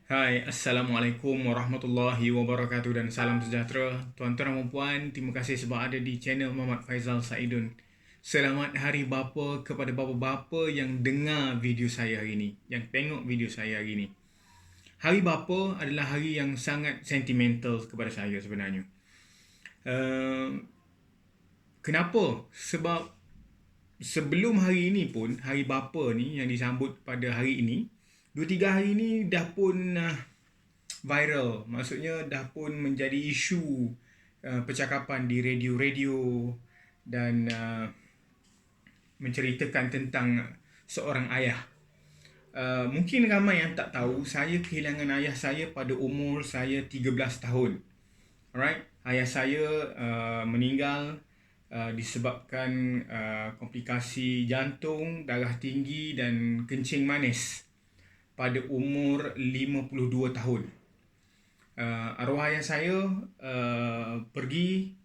Hai, Assalamualaikum warahmatullahi wabarakatuh dan salam sejahtera. Tuan-tuan dan puan, terima kasih sebab ada di channel Muhammad Faizal Saidun. Selamat Hari Bapa kepada bapa-bapa yang dengar video saya hari ini, yang tengok video saya hari ini. Hari Bapa adalah hari yang sangat sentimental kepada saya sebenarnya. Uh, Kenapa? Sebab sebelum hari ini pun, Hari Bapa ni yang disambut pada hari ini, 2-3 hari ini dah pun viral. Maksudnya dah pun menjadi isu percakapan di radio-radio dan menceritakan tentang seorang ayah. Mungkin ramai yang tak tahu, saya kehilangan ayah saya pada umur saya 13 tahun. Alright, ayah saya meninggal disebabkan komplikasi jantung, darah tinggi dan kencing manis pada umur 52 tahun. Arwah ayah saya pergi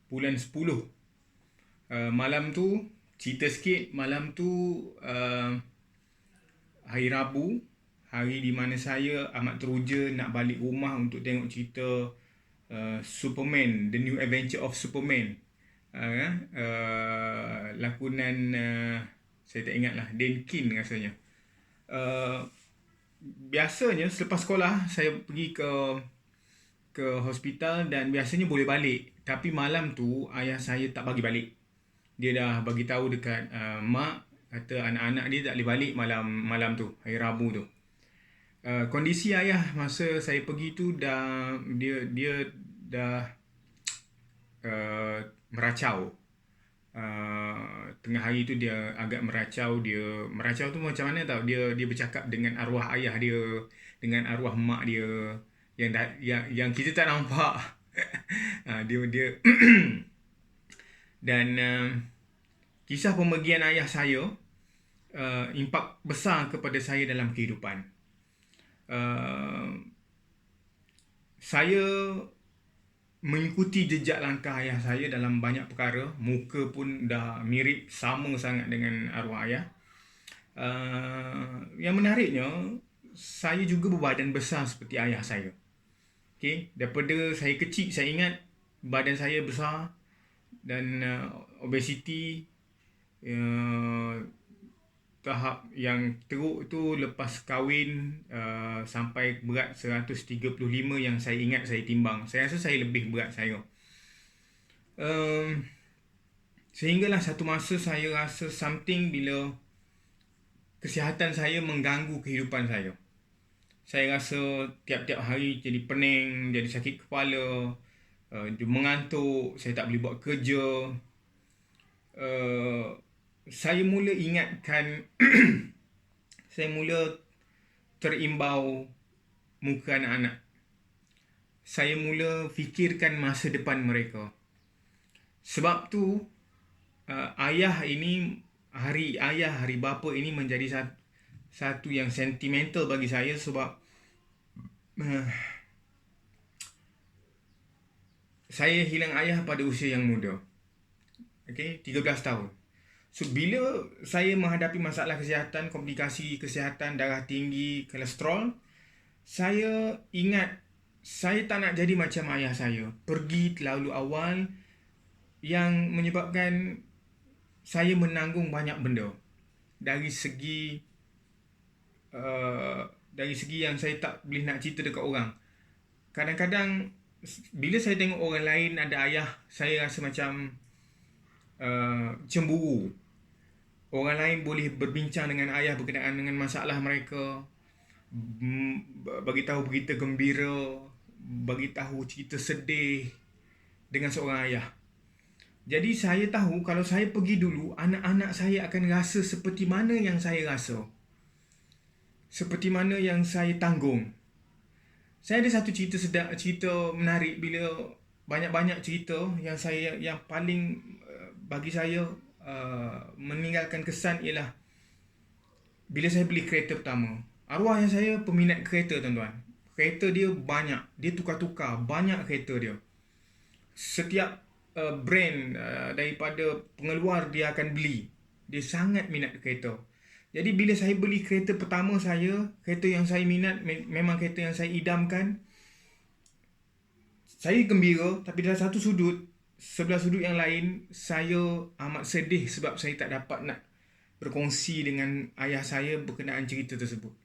bulan 10. Malam tu, cerita sikit, malam tu hari Rabu, hari di mana saya amat teruja nak balik rumah untuk tengok cerita Superman, The New Adventure of Superman. Lakonan saya tak ingat lah, Dan Keane rasanya. Biasanya selepas sekolah saya pergi ke hospital dan biasanya boleh balik, tapi malam tu ayah saya tak bagi balik. Dia dah bagi tahu dekat mak, kata anak-anak dia tak boleh balik malam tu, hari Rabu tu. Kondisi ayah masa saya pergi tu dia dah meracau. Tengah hari tu dia agak meracau. Dia meracau tu macam mana tau, dia bercakap dengan arwah ayah dia, dengan arwah mak dia yang kita tak nampak. Dia dan kisah pemergian ayah saya impak besar kepada saya dalam kehidupan. Saya mengikuti jejak langkah ayah saya dalam banyak perkara. Muka pun dah mirip, sama sangat dengan arwah ayah. Yang menariknya, saya juga berbadan besar seperti ayah saya. Okay? Daripada saya kecil, saya ingat badan saya besar dan obesiti. Tahap yang teruk tu lepas kahwin, sampai berat 135 yang saya ingat saya timbang. Saya rasa saya lebih berat saya. Sehinggalah satu masa saya rasa something bila kesihatan saya mengganggu kehidupan saya. Saya rasa tiap-tiap hari jadi pening, jadi sakit kepala, mengantuk, saya tak boleh buat kerja. Saya mula ingatkan saya mula terimbau muka anak-anak. Saya mula fikirkan masa depan mereka. Sebab tu ayah ini, hari ayah, hari bapa ini menjadi satu yang sentimental bagi saya. Sebab saya hilang ayah pada usia yang muda. Okay, 13 tahun. So, bila saya menghadapi masalah kesihatan, komplikasi kesihatan, darah tinggi, kolesterol, saya ingat saya tak nak jadi macam ayah saya. Pergi terlalu awal yang menyebabkan saya menanggung banyak benda. Dari segi yang saya tak boleh nak cerita dekat orang. Kadang-kadang bila saya tengok orang lain ada ayah, saya rasa macam cemburu. Orang lain boleh berbincang dengan ayah berkenaan dengan masalah mereka, bagi tahu berita gembira, bagi tahu cerita sedih dengan seorang ayah. Jadi saya tahu kalau saya pergi dulu, anak-anak saya akan rasa seperti mana yang saya rasa, seperti mana yang saya tanggung. Saya ada satu cerita menarik. Bila banyak-banyak cerita yang paling bagi saya meninggalkan kesan ialah bila saya beli kereta pertama. Arwah ayah saya peminat kereta, tuan-tuan. Kereta dia banyak, dia tukar-tukar, banyak kereta dia. Setiap brand daripada pengeluar dia akan beli. Dia sangat minat kereta. Jadi bila saya beli kereta pertama saya, kereta yang saya minat, memang kereta yang saya idamkan, saya gembira, tapi dalam satu sudut, sebelah sudut yang lain, saya amat sedih sebab saya tak dapat nak berkongsi dengan ayah saya berkenaan cerita tersebut.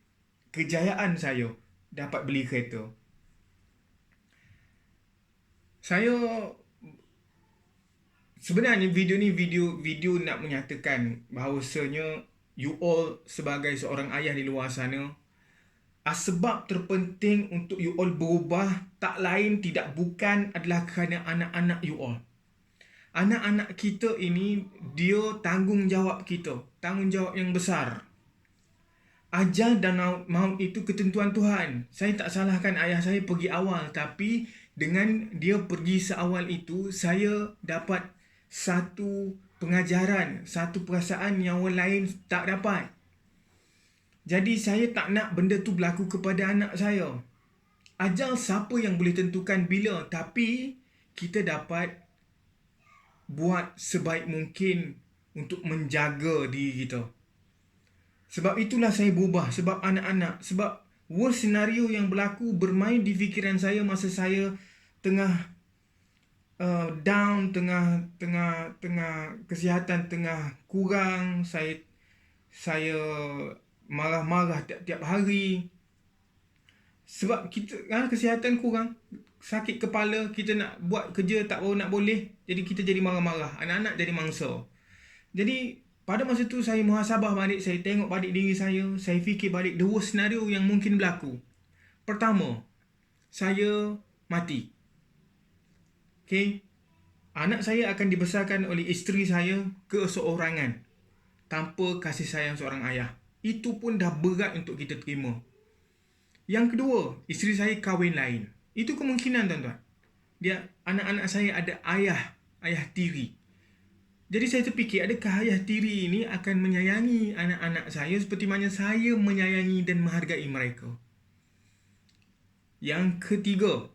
Kejayaan saya dapat beli kereta. Saya sebenarnya video ni video nak menyatakan bahawasanya you all sebagai seorang ayah di luar sana, sebab terpenting untuk you all berubah tak lain tidak bukan adalah kerana anak-anak you all. Anak-anak kita ini dia tanggungjawab kita, tanggungjawab yang besar. Ajal dan maut itu ketentuan Tuhan. Saya tak salahkan ayah saya pergi awal, tapi dengan dia pergi seawal itu, saya dapat satu pengajaran, satu perasaan yang orang lain tak dapat. Jadi saya tak nak benda tu berlaku kepada anak saya. Ajal siapa yang boleh tentukan bila, tapi kita dapat buat sebaik mungkin untuk menjaga diri kita. Sebab itulah saya berubah, sebab anak-anak, sebab worst scenario yang berlaku bermain di fikiran saya masa saya tengah down, tengah kesihatan tengah kurang, saya marah-marah tiap-tiap hari. Sebab kita kesihatan kurang, sakit kepala, kita nak buat kerja tak nak boleh, jadi kita jadi marah-marah, anak-anak jadi mangsa. Jadi pada masa tu saya muhasabah balik, saya tengok balik diri saya fikir balik the worst scenario yang mungkin berlaku. Pertama, saya mati. Okay, anak saya akan dibesarkan oleh isteri saya keseorangan, tanpa kasih sayang seorang ayah. Itu pun dah berat untuk kita terima. Yang kedua, isteri saya kahwin lain. Itu kemungkinan, tuan-tuan. Anak-anak saya ada ayah tiri. Jadi saya terfikir, adakah ayah tiri ini akan menyayangi anak-anak saya seperti mana saya menyayangi dan menghargai mereka? Yang ketiga,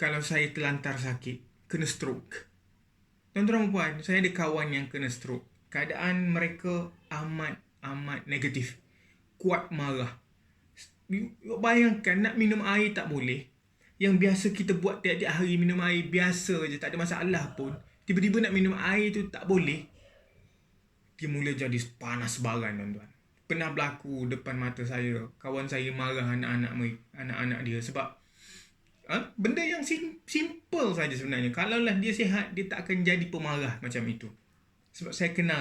kalau saya terlantar sakit, kena stroke. Tuan-tuan dan puan, saya ada kawan yang kena stroke. Keadaan mereka amat negatif. Kuat marah. Bayangkan nak minum air tak boleh. Yang biasa kita buat tiap-tiap hari, minum air biasa je, tak ada masalah pun. Tiba-tiba nak minum air tu tak boleh. Dia mula jadi panas baran, tuan-tuan. Pernah berlaku depan mata saya. Kawan saya marah anak-anak dia sebab benda yang simple saja sebenarnya. Kalaulah dia sihat, dia tak akan jadi pemarah macam itu. Sebab saya kenal